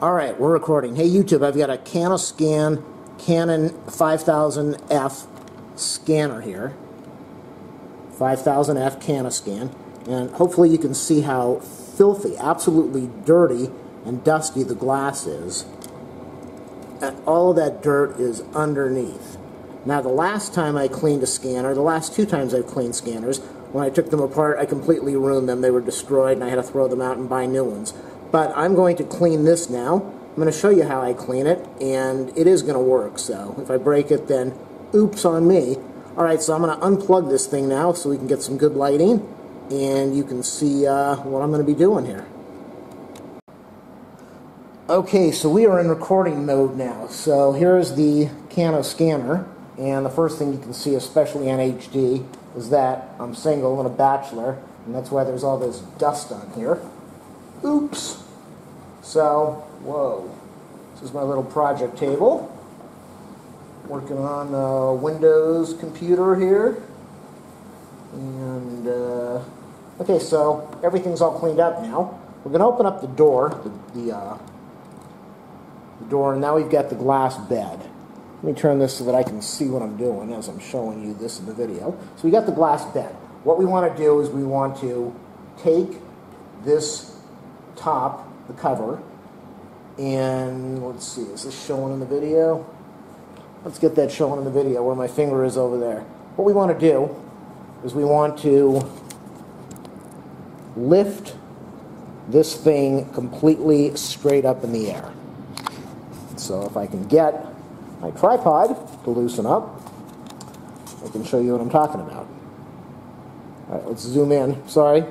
Alright, we're recording. Hey YouTube, I've got a canoscan Canon 5000F scanner here. 5000F canoscan. And hopefully you can see how filthy, absolutely dirty and dusty the glass is. And all of that dirt is underneath. Now the last time I cleaned a scanner, the last two times I've cleaned scanners, when I took them apart I completely ruined them. They were destroyed and I had to throw them out and buy new ones. But I'm going to clean this now. I'm going to show you how I clean it, and it is going to work. So if I break it, then oops on me. Alright, so I'm going to unplug this thing now so we can get some good lighting, and you can see what I'm going to be doing here. Okay, so we are in recording mode now. So here's the Canon scanner, and the first thing you can see, especially on HD, is that I'm single and a bachelor, and that's why there's all this dust on here. Oops. So, whoa. This is my little project table. Working on a Windows computer here. And, okay, so everything's all cleaned up now. We're going to open up the door, the door, and now we've got the glass bed. Let me turn this so that I can see what I'm doing as I'm showing you this in the video. So we got the glass bed. What we want to do is we want to take this top, the cover, and let's see, is this showing in the video? Let's get that showing in the video where my finger is over there. What we want to do is we want to lift this thing completely straight up in the air. So if I can get my tripod to loosen up, I can show you what I'm talking about. Alright, let's zoom in. Sorry.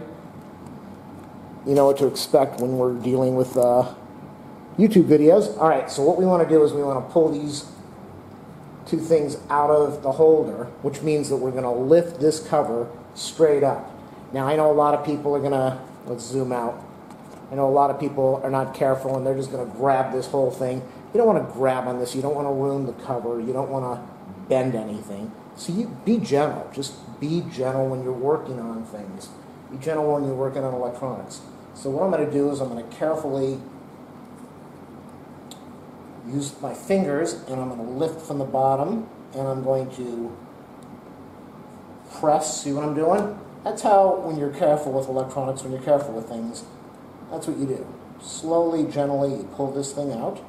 You know what to expect when we're dealing with YouTube videos. Alright, so what we want to do is we want to pull these two things out of the holder, which means that we're going to lift this cover straight up. Now I know a lot of people are going to, let's zoom out, I know a lot of people are not careful and they're just going to grab this whole thing. You don't want to grab on this, you don't want to ruin the cover, you don't want to bend anything. So you be gentle, just be gentle when you're working on things. Be gentle when you're working on electronics. So what I'm going to do is I'm going to carefully use my fingers and I'm going to lift from the bottom and I'm going to press. See what I'm doing? That's how, when you're careful with electronics, when you're careful with things, that's what you do. Slowly, gently, you pull this thing out.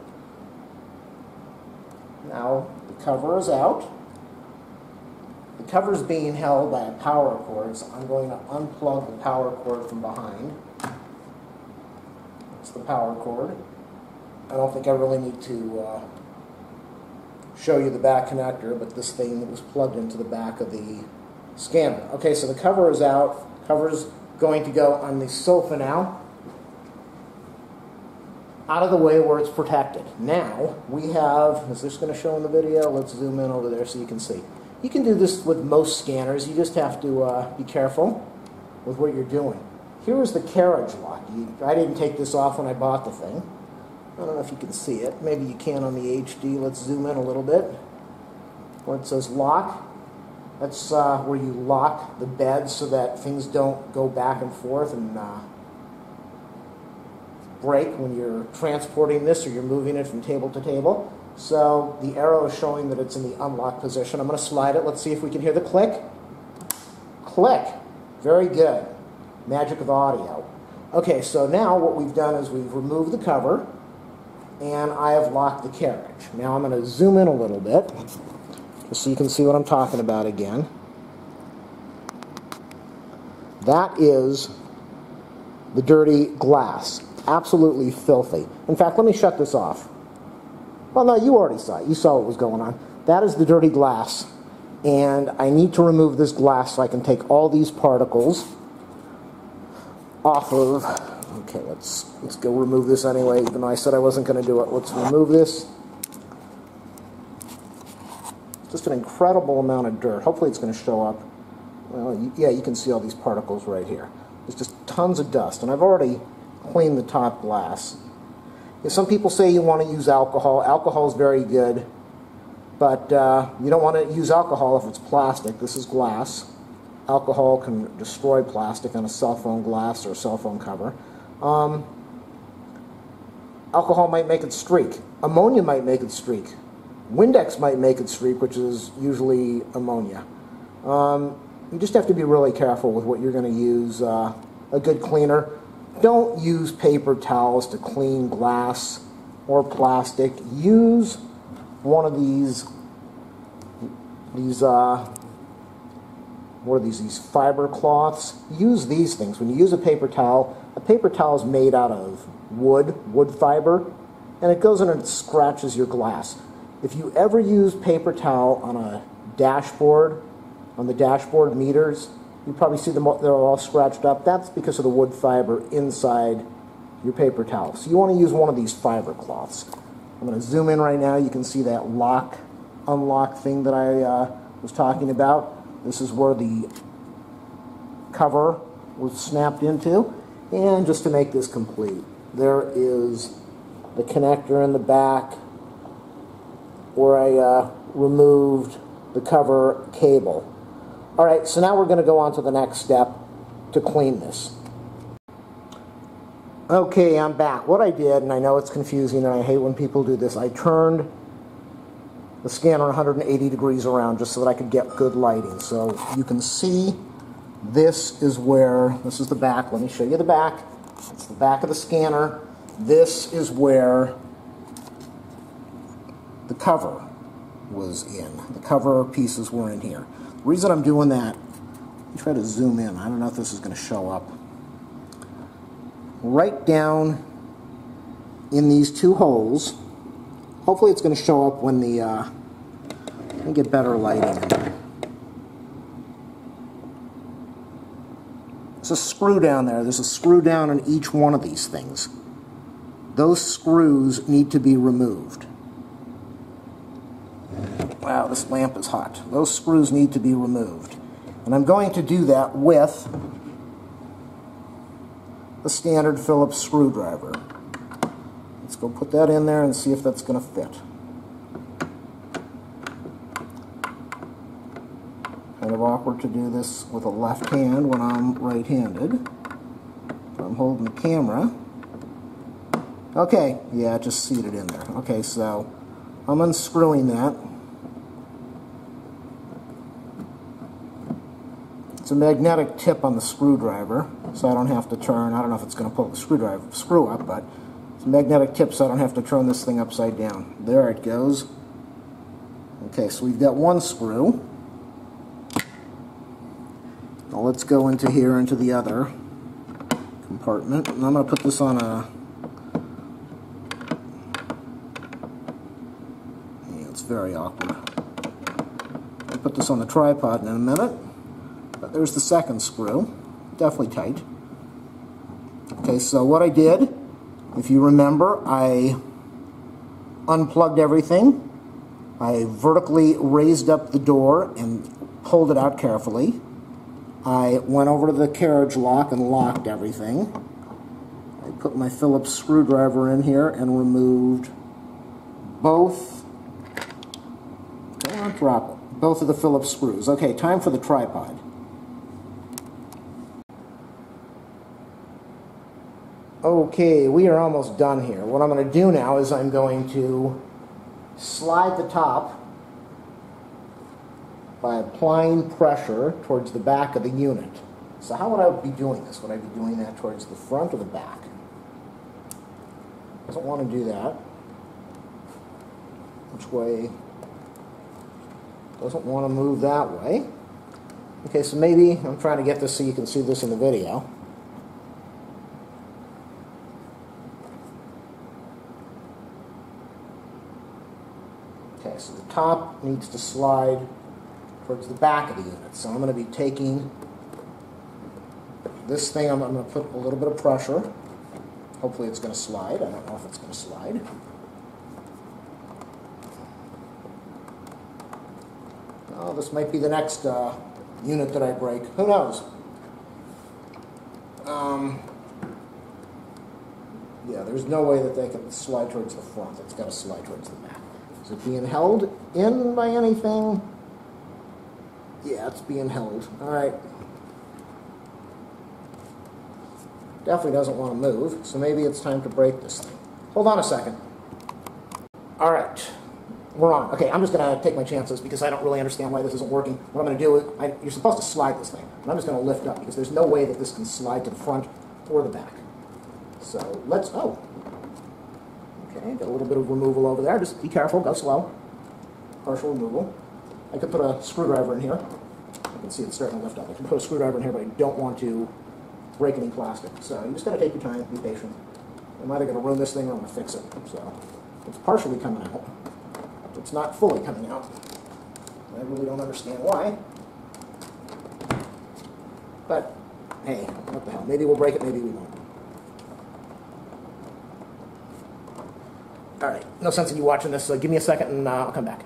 Now the cover is out. The cover is being held by a power cord, so I'm going to unplug the power cord from behind. That's the power cord. I don't think I really need to show you the back connector, but this thing that was plugged into the back of the scanner. Okay, so the cover is out. Cover is going to go on the sofa now, out of the way where it's protected. Now we have, is this going to show in the video? Let's zoom in over there so you can see. You can do this with most scanners. You just have to be careful with what you're doing. Here is the carriage lock. I didn't take this off when I bought the thing. I don't know if you can see it. Maybe you can on the HD. Let's zoom in a little bit. Where it says lock, that's where you lock the bed so that things don't go back and forth and break when you're transporting this or you're moving it from table to table. So the arrow is showing that it's in the unlock position. I'm going to slide it. Let's see if we can hear the click. Click. Very good. Magic of audio. Okay, so now what we've done is we've removed the cover and I have locked the carriage. Now I'm going to zoom in a little bit just so you can see what I'm talking about again. That is the dirty glass. Absolutely filthy. In fact, let me shut this off. Well, no, you already saw it. You saw what was going on. That is the dirty glass. And I need to remove this glass so I can take all these particles off of... Okay, let's go remove this anyway, even though I said I wasn't going to do it. Let's remove this. Just an incredible amount of dirt. Hopefully it's going to show up. Well, yeah, you can see all these particles right here. There's just tons of dust. And I've already cleaned the top glass. Some people say you want to use alcohol. Alcohol is very good, but you don't want to use alcohol if it's plastic. This is glass. Alcohol can destroy plastic on a cell phone glass or a cell phone cover. Alcohol might make it streak. Ammonia might make it streak. Windex might make it streak, which is usually ammonia. You just have to be really careful with what you're going to use. A good cleaner. Don't use paper towels to clean glass or plastic. Use one of these what are these fiber cloths. Use these things. When you use a paper towel is made out of wood fiber, and it goes in and it scratches your glass. If you ever use paper towel on a dashboard, on the dashboard meters, you probably see them, they're all scratched up. That's because of the wood fiber inside your paper towel. So you want to use one of these fiber cloths. I'm going to zoom in right now. You can see that unlock thing that I was talking about. This is where the cover was snapped into. And just to make this complete, there is the connector in the back where I removed the cover cable. All right, so now we're going to go on to the next step to clean this. Okay, I'm back. What I did, and I know it's confusing and I hate when people do this, I turned the scanner 180 degrees around just so that I could get good lighting. So you can see this is the back. Let me show you the back. It's the back of the scanner. This is where the cover was in. The cover pieces were in here. The reason I'm doing that, let me try to zoom in. I don't know if this is going to show up. Right down in these two holes. Hopefully it's going to show up when the, let me get better lighting in there. There's a screw down there. There's a screw down in each one of these things. Those screws need to be removed. Wow, this lamp is hot. Those screws need to be removed. And I'm going to do that with the standard Phillips screwdriver. Let's go put that in there and see if that's going to fit. Kind of awkward to do this with a left hand when I'm right-handed. I'm holding the camera. Okay, yeah, it just seated in there. Okay, so I'm unscrewing that. It's a magnetic tip on the screwdriver, so I don't have to turn. I don't know if it's going to pull the screw up, but it's a magnetic tip so I don't have to turn this thing upside down. There it goes. Okay, so we've got one screw. Now let's go into here, into the other compartment. And I'm going to put this on a... Yeah, it's very awkward. I'll put this on the tripod in a minute. But there's the second screw. Definitely tight. Okay, so what I did, if you remember, I unplugged everything. I vertically raised up the door and pulled it out carefully. I went over to the carriage lock and locked everything. I put my Phillips screwdriver in here and removed both, don't drop it, both of the Phillips screws. Okay, time for the tripod. Okay, we are almost done here. What I'm going to do now is I'm going to slide the top by applying pressure towards the back of the unit. So how would I be doing this? Would I be doing that towards the front or the back? Doesn't want to do that. Which way? Doesn't want to move that way. Okay, so maybe I'm trying to get this so you can see this in the video. Okay, so the top needs to slide towards the back of the unit. So I'm going to be taking this thing, I'm going to put a little bit of pressure. Hopefully it's going to slide. I don't know if it's going to slide. Oh, this might be the next unit that I break. Who knows? Yeah, there's no way that they can slide towards the front. It's got to slide towards the back. Is it being held in by anything? Yeah, it's being held. All right. Definitely doesn't want to move, so maybe it's time to break this thing. Hold on a second. All right, we're on. Okay, I'm just going to take my chances because I don't really understand why this isn't working. What I'm going to do is, you're supposed to slide this thing, and I'm just going to lift up because there's no way that this can slide to the front or the back. So let's, oh. Okay, got a little bit of removal over there. Just be careful, go slow. Partial removal. I could put a screwdriver in here. You can see it's starting to lift up. I can put a screwdriver in here, but I don't want to break any plastic. So you just got to take your time, be patient. I'm either going to ruin this thing or I'm going to fix it. So it's partially coming out. It's not fully coming out. I really don't understand why. But hey, what the hell? Maybe we'll break it, maybe we won't. All right, no sense in you watching this, so give me a second and I'll come back.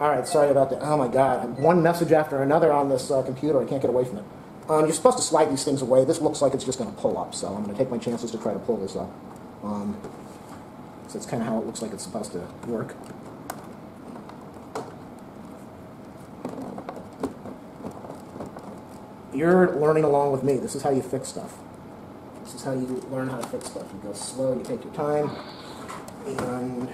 All right, sorry about that. Oh my God, one message after another on this computer. I can't get away from it. You're supposed to slide these things away. This looks like it's just going to pull up, so I'm going to take my chances to try to pull this up. So that's kind of how it looks like it's supposed to work. You're learning along with me. This is how you fix stuff. This is how you learn how to fix stuff. You go slow, you take your time, and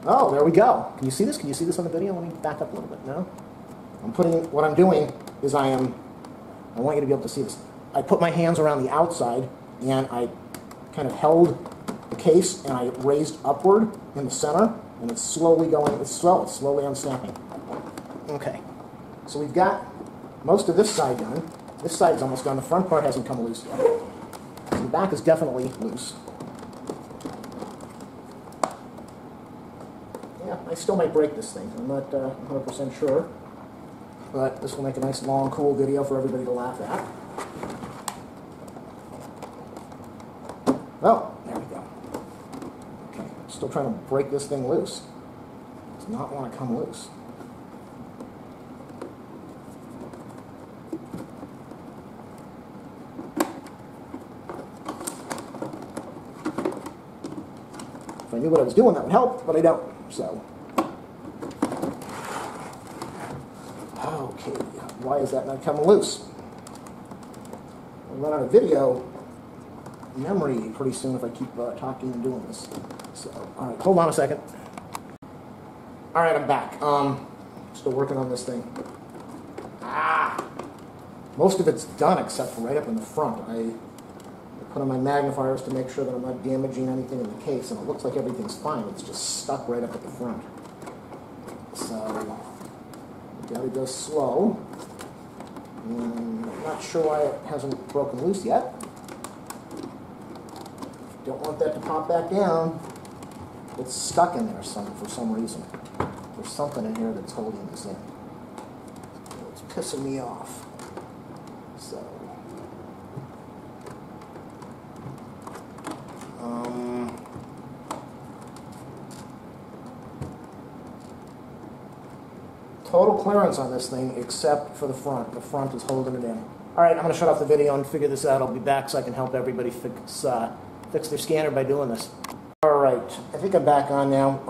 oh, there we go. Can you see this? Can you see this on the video? Let me back up a little bit. No? What I'm doing is I want you to be able to see this. I put my hands around the outside, and I kind of held the case, and I raised upward in the center, and it's slowly going, it's slowly unsnapping. Okay. So we've got most of this side done. This side's almost done. The front part hasn't come loose yet. So the back is definitely loose. Yeah, I still might break this thing. I'm not 100% sure. But this will make a nice, long, cool video for everybody to laugh at. Oh, there we go. Okay, still trying to break this thing loose. It does not want to come loose. If I knew what I was doing, that would help, but I don't, so. Okay, why is that not coming loose? I'll run out of video memory pretty soon if I keep talking and doing this. So, all right, hold on a second. All right, I'm back. Still working on this thing. Most of it's done except for right up in the front. I put on my magnifiers to make sure that I'm not damaging anything in the case, and it looks like everything's fine. It's just stuck right up at the front. So, you gotta go slow. I'm not sure why it hasn't broken loose yet. Don't want that to pop back down. It's stuck in there for some reason. There's something in here that's holding this in. It's pissing me off. So, total clearance on this thing except for the front. The front is holding it in. All right, I'm going to shut off the video and figure this out. I'll be back so I can help everybody fix their scanner by doing this. All right, I think I'm back on now.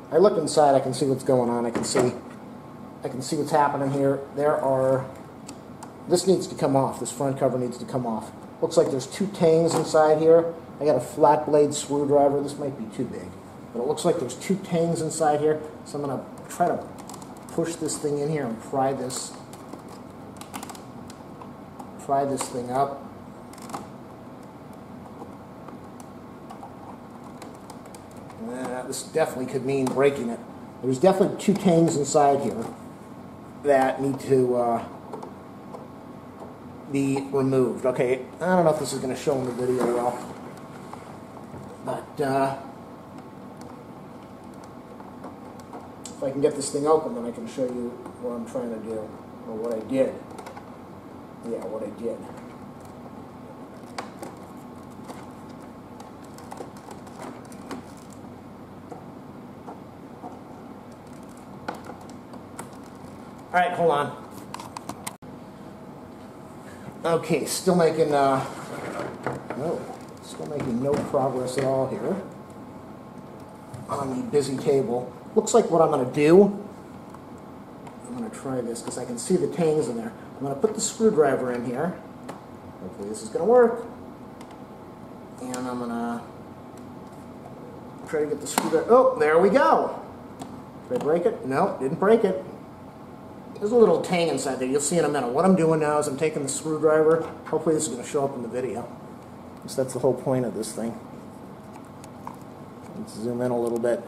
I looked inside. I can see what's going on. I can see what's happening here. This needs to come off. This front cover needs to come off. Looks like there's two tangs inside here. I got a flat blade screwdriver. This might be too big, but it looks like there's two tangs inside here. So I'm going to try to push this thing in here and pry this thing up. This definitely could mean breaking it. There's definitely two tangs inside here that need to be removed. Okay, I don't know if this is going to show in the video well, but if I can get this thing open, then I can show you what I'm trying to do, or what I did. Yeah, what I did. All right, hold on. Okay, still making no progress at all here on the busy table. Looks like what I'm going to do, I'm going to try this because I can see the tangs in there. I'm going to put the screwdriver in here, Hopefully this is going to work. And I'm going to try to get the screwdriver. Oh, there we go. Did I break it? No, didn't break it. There's a little tang inside there. You'll see in a minute. What I'm doing now is I'm taking the screwdriver. Hopefully this is going to show up in the video. Because that's the whole point of this thing. Let's zoom in a little bit.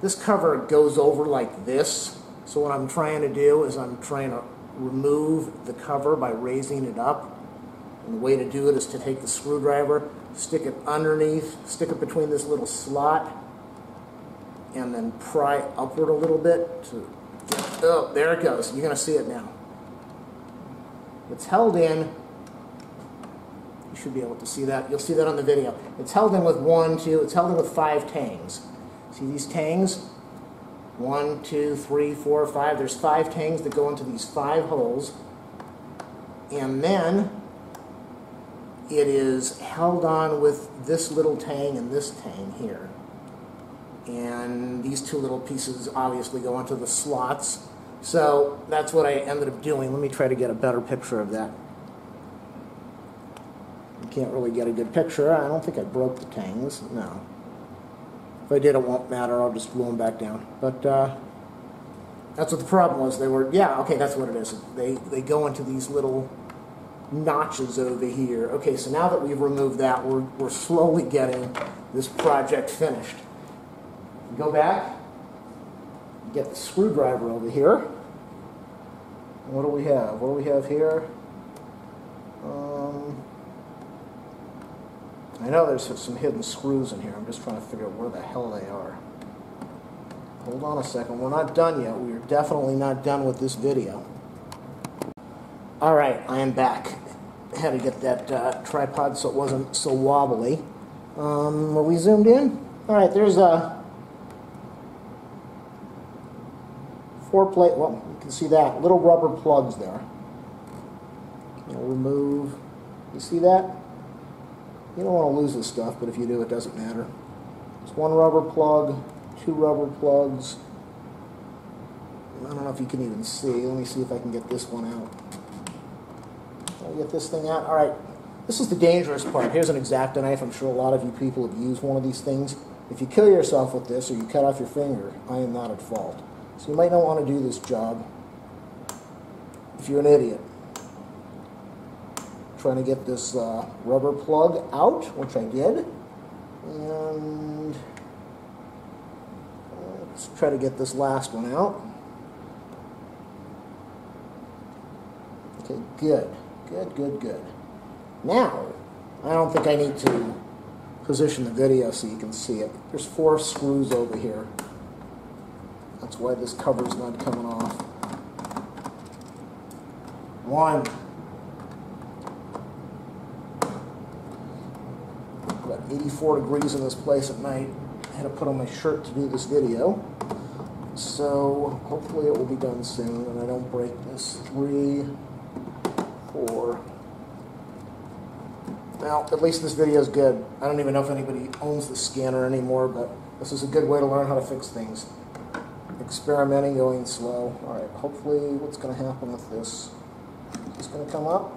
This cover goes over like this. So what I'm trying to do is I'm trying to remove the cover by raising it up. And the way to do it is to take the screwdriver, stick it underneath, stick it between this little slot, and then pry upward a little bit to get, oh, there it goes. You're going to see it now. It's held in. You should be able to see that. You'll see that on the video. It's held in with 1, 2, it's held in with 5 tangs. See these tangs? 1, 2, 3, 4, 5. There's 5 tangs that go into these 5 holes. And then it is held on with this little tang and this tang here. And these 2 little pieces obviously go into the slots. So that's what I ended up doing. Let me try to get a better picture of that. You can't really get a good picture. I don't think I broke the tangs. No. If I did, it won't matter. I'll just glue them back down. But that's what the problem was. They were, yeah, okay, that's what it is. They go into these little notches over here. Okay, so now that we've removed that, we're slowly getting this project finished. Go back, get the screwdriver over here. And what do we have? What do we have here? I know there's some hidden screws in here. I'm just trying to figure out where the hell they are. Hold on a second. We're not done yet. We're definitely not done with this video. All right, I am back. I had to get that tripod so it wasn't so wobbly. Were we zoomed in? All right, there's a 4-plate, well, you can see that. Little rubber plugs there. I'll remove, you see that? You don't want to lose this stuff, but if you do, it doesn't matter. It's 1 rubber plug, 2 rubber plugs. I don't know if you can even see. Let me see if I can get this one out. I'll get this thing out. All right, this is the dangerous part. Here's an X-Acto knife. I'm sure a lot of you people have used one of these things. If you kill yourself with this or you cut off your finger, I am not at fault. So you might not want to do this job if you're an idiot. Trying to get this rubber plug out, which I did. And let's try to get this last one out. Okay, good. Good, good, good. Now, I don't think I need to position the video so you can see it. There's 4 screws over here. That's why this cover's not coming off. 1. About 84 degrees in this place at night. I had to put on my shirt to do this video. So hopefully it will be done soon and I don't break this. 3, 4. Well, at least this video is good. I don't even know if anybody owns the scanner anymore, but this is a good way to learn how to fix things. Experimenting, going slow. Alright, hopefully what's going to happen with this? It's going to come up.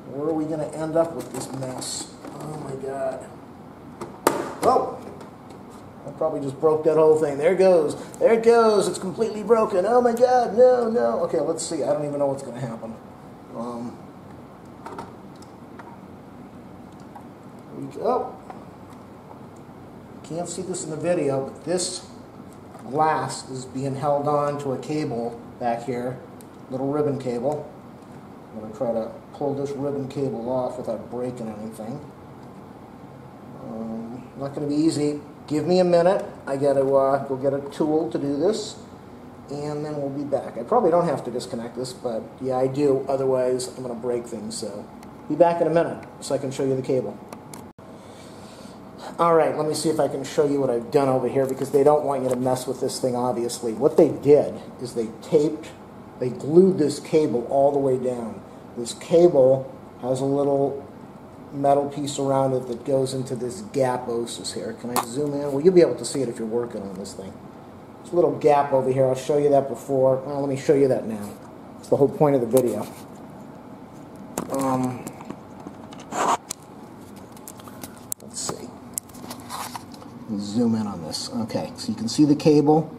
Where are we going to end up with this mess? Oh my god. Oh! I probably just broke that whole thing. There it goes. There it goes. It's completely broken. Oh my god. No, no. Okay, let's see. I don't even know what's going to happen. Oh. Can't see this in the video, but this glass is being held on to a cable back here. Little ribbon cable. I'm going to try to pull this ribbon cable off without breaking anything. Not going to be easy. Give me a minute. I got to go get a tool to do this, and then we'll be back. I probably don't have to disconnect this, but yeah, I do. Otherwise, I'm going to break things. So, be back in a minute so I can show you the cable. All right, let me see if I can show you what I've done over here because they don't want you to mess with this thing. Obviously, what they did is they glued this cable all the way down. This cable has a little metal piece around it that goes into this gap osis here. Can I zoom in? Well, you'll be able to see it if you're working on this thing. There's a little gap over here. I'll show you that before. Well, let me show you that now. It's the whole point of the video. Let's see. Let me zoom in on this. Okay, so you can see the cable.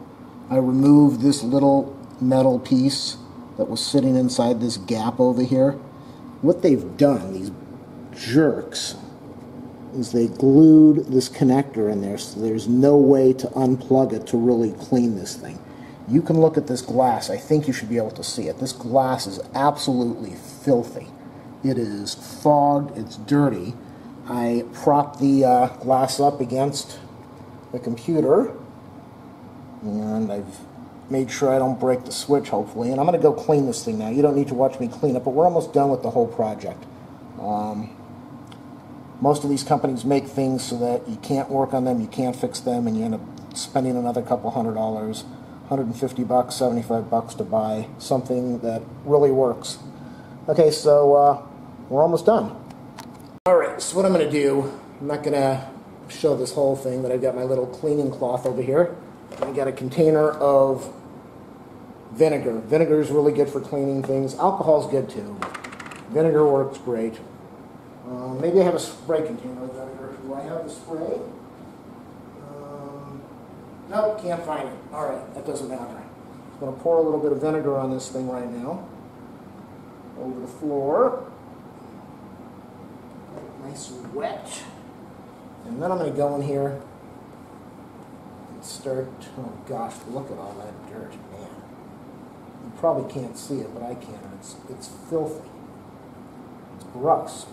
I removed this little metal piece that was sitting inside this gap over here. What they've done, these jerks, is they glued this connector in there, so there's no way to unplug it to really clean this thing. You can look at this glass. I think you should be able to see it. This glass is absolutely filthy. It is fogged, it's dirty. I propped the glass up against the computer, and I've made sure I don't break the switch, hopefully, and I'm going to go clean this thing now. You don't need to watch me clean it, but we're almost done with the whole project. Most of these companies make things so that you can't work on them, you can't fix them, and you end up spending another couple $100, $150, $75 to buy something that really works. Okay, so we're almost done. Alright, so what I'm going to do, I'm not going to show this whole thing, but I've got my little cleaning cloth over here. I got a container of vinegar. Vinegar is really good for cleaning things. Alcohol is good too. Vinegar works great. Maybe I have a spray container of vinegar. Do I have the spray? Nope, can't find it. Alright, that doesn't matter. I'm going to pour a little bit of vinegar on this thing right now. Over the floor. Nice and wet. And then I'm going to go in here and start, oh gosh, look at all that dirt, man. You probably can't see it, but I can. It's filthy. It's gross.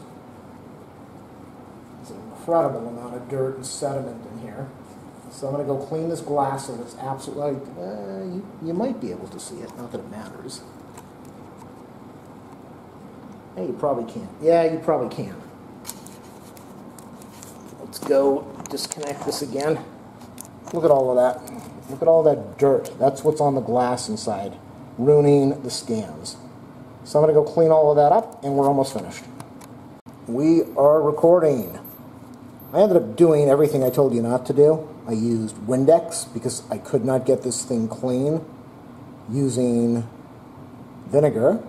There's an incredible amount of dirt and sediment in here. So I'm going to go clean this glass so it's absolutely, you might be able to see it, not that it matters. Hey, you probably can't. Yeah, you probably can. Let's go disconnect this again. Look at all of that. Look at all that dirt. That's what's on the glass inside, ruining the scans. So I'm going to go clean all of that up, and we're almost finished. We are recording. I ended up doing everything I told you not to do. I used Windex because I could not get this thing clean using vinegar.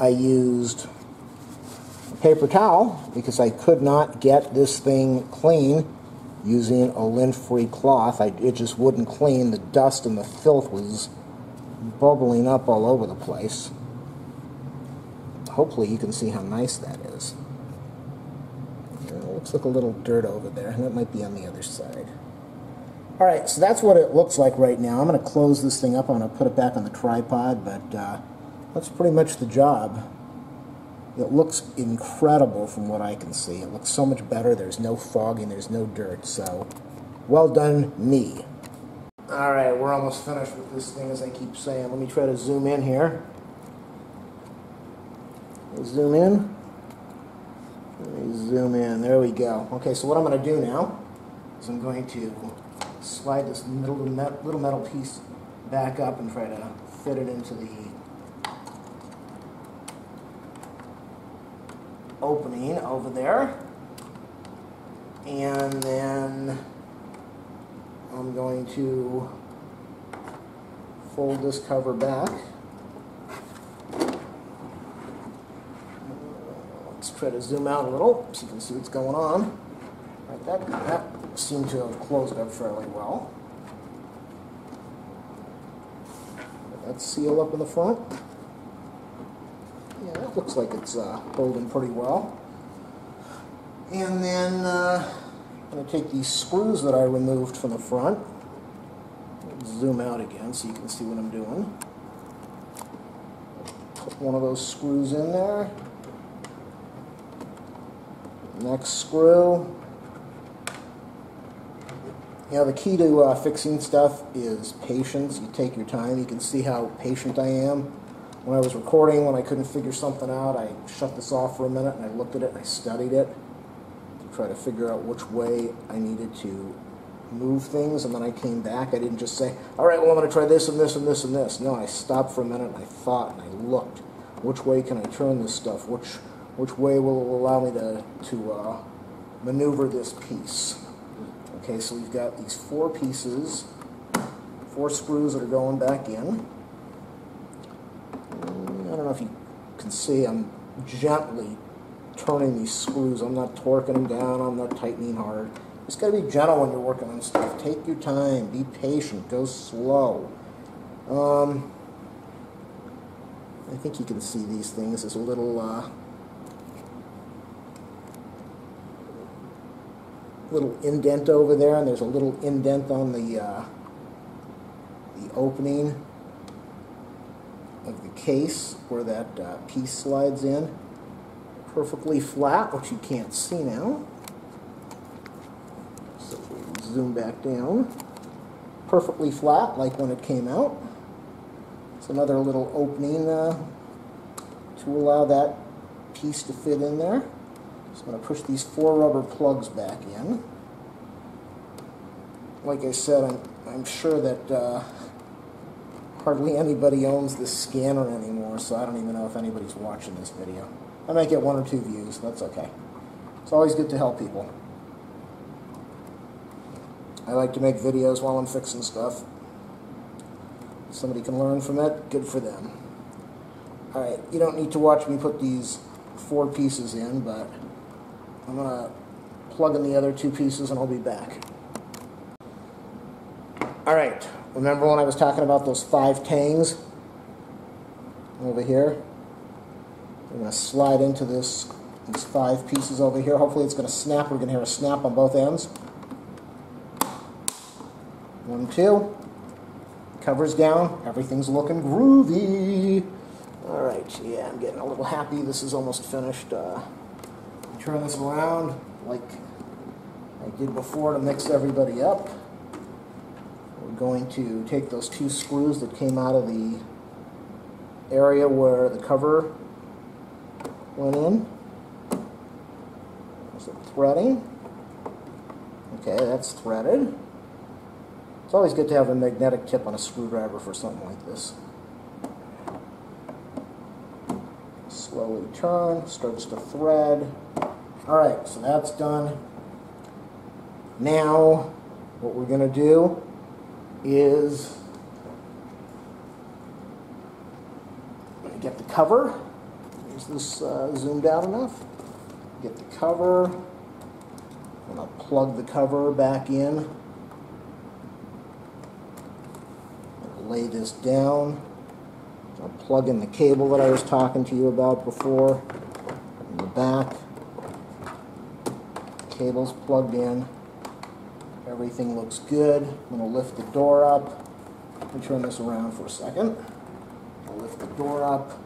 I used a paper towel because I could not get this thing clean using a lint-free cloth. It just wouldn't clean. The dust and the filth was bubbling up all over the place. Hopefully you can see how nice that is. It looks like a little dirt over there, and that might be on the other side. Alright, so that's what it looks like right now. I'm going to close this thing up. I'm going to put it back on the tripod, but that's pretty much the job. It looks incredible from what I can see. It looks so much better. There's no fogging, there's no dirt, so well done, me. Alright, we're almost finished with this thing, as I keep saying. Let me try to zoom in here. Zoom in. Let me zoom in. There we go. Okay, so what I'm going to do now is I'm going to slide this little metal piece back up and try to fit it into the opening over there. And then I'm going to fold this cover back. Let's try to zoom out a little so you can see what's going on. Right, that seemed to have closed up fairly well. That seal up in the front. Yeah, that looks like it's holding pretty well. And then I'm going to take these screws that I removed from the front. Zoom out again so you can see what I'm doing. Put one of those screws in there. Next screw. You know, the key to fixing stuff is patience. You take your time. You can see how patient I am. When I was recording, when I couldn't figure something out, I shut this off for a minute and I looked at it and I studied it to try to figure out which way I needed to move things, and then I came back. I didn't just say, all right, well, I'm going to try this and this and this and this. No, I stopped for a minute and I thought and I looked. Which way can I turn this stuff? Which way will it allow me to maneuver this piece? Okay, so we've got these 4 pieces 4 screws that are going back in. I don't know if you can see, I'm gently turning these screws. I'm not torquing them down, I'm not tightening hard. It's got to be gentle when you're working on stuff. Take your time, be patient, go slow. I think you can see these things. There's a little indent over there, and there's a little indent on the opening of the case where that piece slides in. Perfectly flat, which you can't see now. So we'll zoom back down. Perfectly flat, like when it came out. It's another little opening to allow that piece to fit in there. So I'm going to push these 4 rubber plugs back in. Like I said, I'm sure that hardly anybody owns this scanner anymore, so I don't even know if anybody's watching this video. I might get 1 or 2 views, that's okay. It's always good to help people. I like to make videos while I'm fixing stuff. If somebody can learn from it, good for them. Alright, you don't need to watch me put these 4 pieces in, but I'm going to plug in the other 2 pieces and I'll be back. Alright, remember when I was talking about those 5 tangs over here? I'm going to slide into these 5 pieces over here. Hopefully it's going to snap. We're going to hear a snap on both ends. 1, 2. Cover's down. Everything's looking groovy. Alright, yeah, I'm getting a little happy. This is almost finished. Turn this around like I did before to mix everybody up. We're going to take those 2 screws that came out of the area where the cover went in. There's some threading. Okay, that's threaded. It's always good to have a magnetic tip on a screwdriver for something like this. Slowly turn, starts to thread. Alright, so that's done. Now, what we're going to do is get the cover. Is this zoomed out enough? Get the cover. And I'll plug the cover back in. I'll lay this down. I'll plug in the cable that I was talking to you about before in the back. Cable's plugged in. Everything looks good. I'm going to lift the door up. Let me turn this around for a second. I'll lift the door up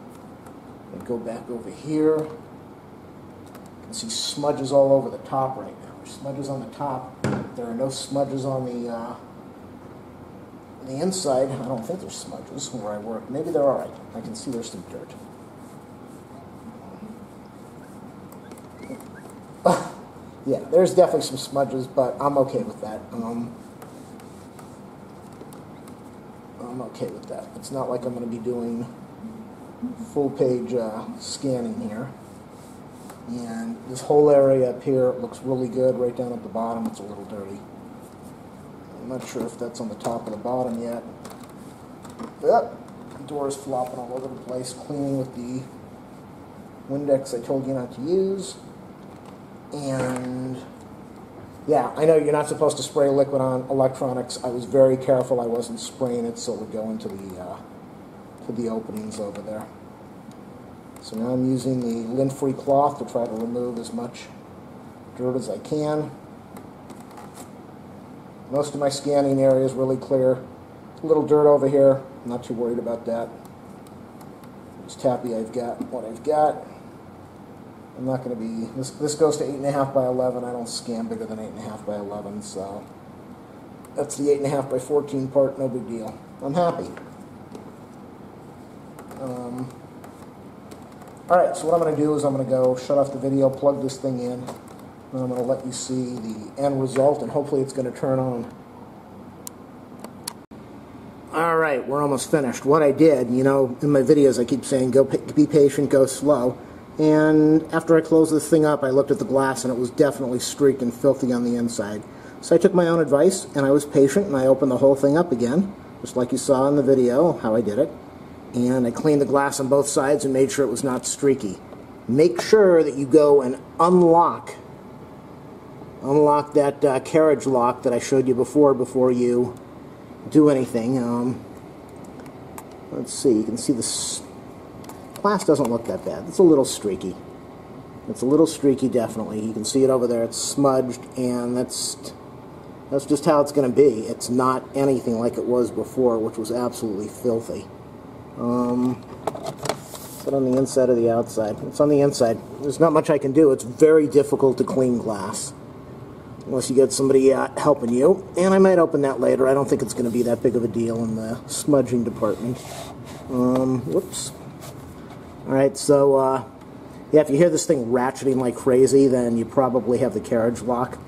and go back over here. You can see smudges all over the top right now. There's smudges on the top. There are no smudges on the inside. I don't think there's smudges where I work. Maybe there are. I can see there's some dirt. Yeah, there's definitely some smudges, but I'm okay with that. I'm okay with that. It's not like I'm going to be doing full-page scanning here. And this whole area up here looks really good. Right down at the bottom, it's a little dirty. I'm not sure if that's on the top or the bottom yet. Yep, the door is flopping all over the place. Cleaning with the Windex I told you not to use. And yeah, I know you're not supposed to spray liquid on electronics. I was very careful I wasn't spraying it so it would go into the openings over there. So now I'm using the lint-free cloth to try to remove as much dirt as I can. Most of my scanning area is really clear. A little dirt over here, I'm not too worried about that. Just happy I've got what I've got. I'm not going to be, this goes to 8.5 by 11. I don't scan bigger than 8.5 by 11, so that's the 8.5 by 14 part, no big deal. I'm happy. Alright, so what I'm going to do is I'm going to go shut off the video, plug this thing in, and I'm going to let you see the end result, and hopefully it's going to turn on. Alright, we're almost finished. What I did, you know, in my videos I keep saying, be patient, go slow. And after I closed this thing up, I looked at the glass and it was definitely streaked and filthy on the inside. So I took my own advice and I was patient and I opened the whole thing up again. just like you saw in the video, how I did it. And I cleaned the glass on both sides and made sure it was not streaky. Make sure that you go and unlock that carriage lock that I showed you before you do anything. Let's see, you can see the glass doesn't look that bad. It's a little streaky. It's a little streaky, definitely. You can see it over there. It's smudged, and that's just how it's going to be. It's not anything like it was before, which was absolutely filthy. Is it on the inside or the outside? It's on the inside. There's not much I can do. It's very difficult to clean glass unless you get somebody helping you. And I might open that later. I don't think it's going to be that big of a deal in the smudging department. Whoops. Alright, so, yeah, if you hear this thing ratcheting like crazy, then you probably have the carriage lock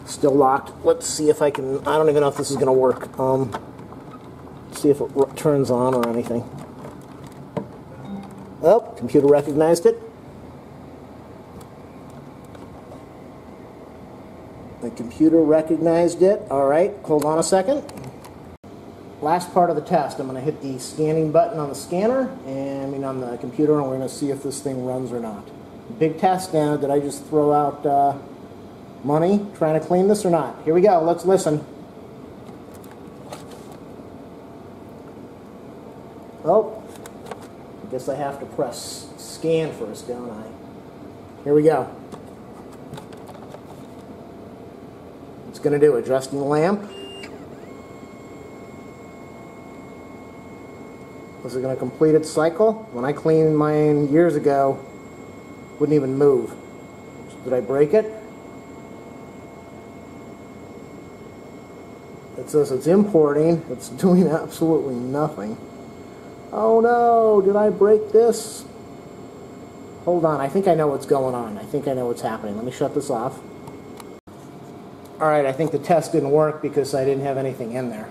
still locked. Let's see if I can... I don't even know if this is going to work. See if it turns on or anything. Oh, computer recognized it. The computer recognized it. Alright, hold on a second. Last part of the test. I'm going to hit the scanning button on the scanner, and on the computer, and we're going to see if this thing runs or not. Big test now. Did I just throw out money trying to clean this or not? Here we go. Let's listen. Oh, I guess I have to press scan first, don't I? Here we go. It's going to do adjusting the lamp. Is it going to complete its cycle? When I cleaned mine years ago, wouldn't even move. Did I break it? It says it's importing. It's doing absolutely nothing. Oh no, did I break this? Hold on, I think I know what's going on. I think I know what's happening. Let me shut this off. Alright, I think the test didn't work because I didn't have anything in there.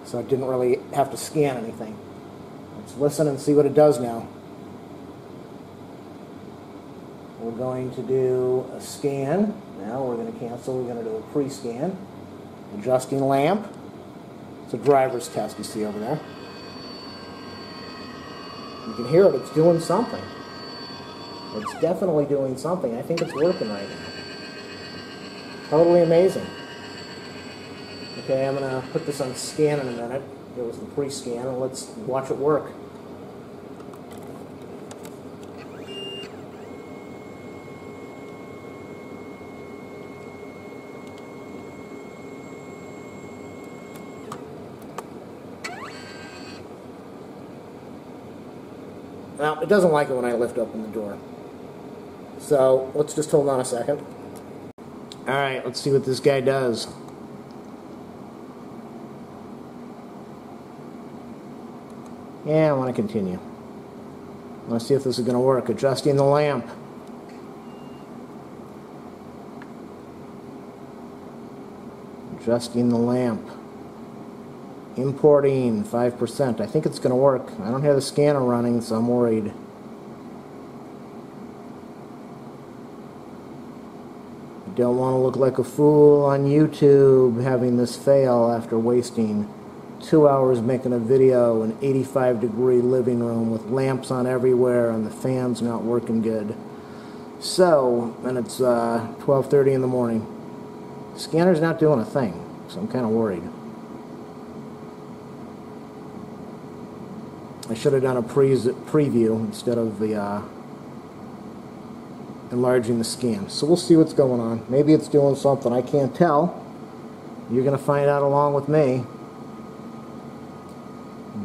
So I didn't really have to scan anything. Let's listen and see what it does now. We're going to do a scan. Now we're going to cancel. We're going to do a pre-scan. Adjusting lamp. It's a driver's test you see over there. You can hear it. It's doing something. It's definitely doing something. I think it's working right now. Totally amazing. Okay, I'm going to put this on scan in a minute. It was the pre-scan, and let's watch it work. Now, it doesn't like it when I lift open the door. So, let's just hold on a second. Alright, let's see what this guy does. Yeah, I want to continue. Let's see if this is going to work. Adjusting the lamp. Adjusting the lamp. Importing 5%. I think it's going to work. I don't have the scanner running, so I'm worried. I don't want to look like a fool on YouTube having this fail after wasting 2 hours making a video in an 85-degree living room with lamps on everywhere and the fan's not working good. So, and it's 12:30 in the morning. The scanner's not doing a thing, so I'm kind of worried. I should have done a preview instead of the enlarging the scan. So we'll see what's going on. Maybe it's doing something. I can't tell. You're going to find out along with me.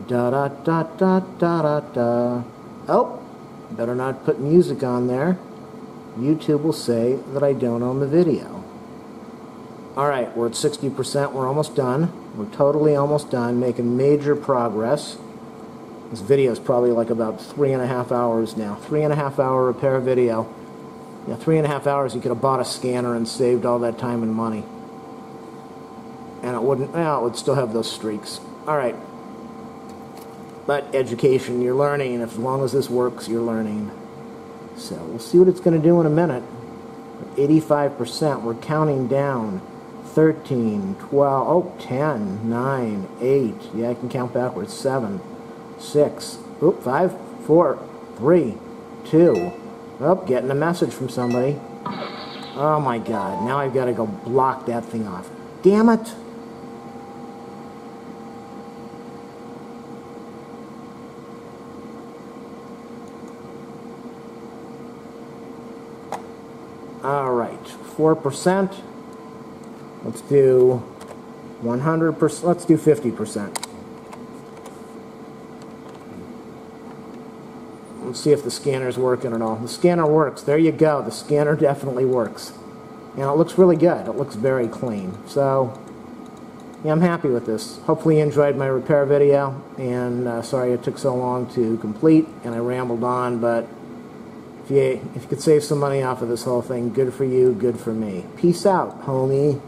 Da da da da da da da. Oh, better not put music on there. YouTube will say that I don't own the video. Alright, we're at 60%. We're almost done. We're totally almost done, making major progress. This video is probably like about 3.5 hours now. 3.5 hour repair video. Yeah, 3.5 hours you could have bought a scanner and saved all that time and money. And it wouldn't, well, it would still have those streaks. Alright. But education, you're learning. As long as this works, you're learning. So, we'll see what it's going to do in a minute. 85%, we're counting down 13, 12, oh, 10, 9, 8. Yeah, I can count backwards. 7, 6, 5, 4, 3, 2. Oh, getting a message from somebody. Oh my God, now I've got to go block that thing off. Damn it! All right, 4%. Let's do 100%. Let's do 50%. Let's see if the scanner's working at all. The scanner works. There you go. The scanner definitely works. And it looks really good. It looks very clean. So, yeah, I'm happy with this. Hopefully you enjoyed my repair video. And sorry it took so long to complete and I rambled on. But if you could save some money off of this whole thing, good for you, good for me. Peace out, homie.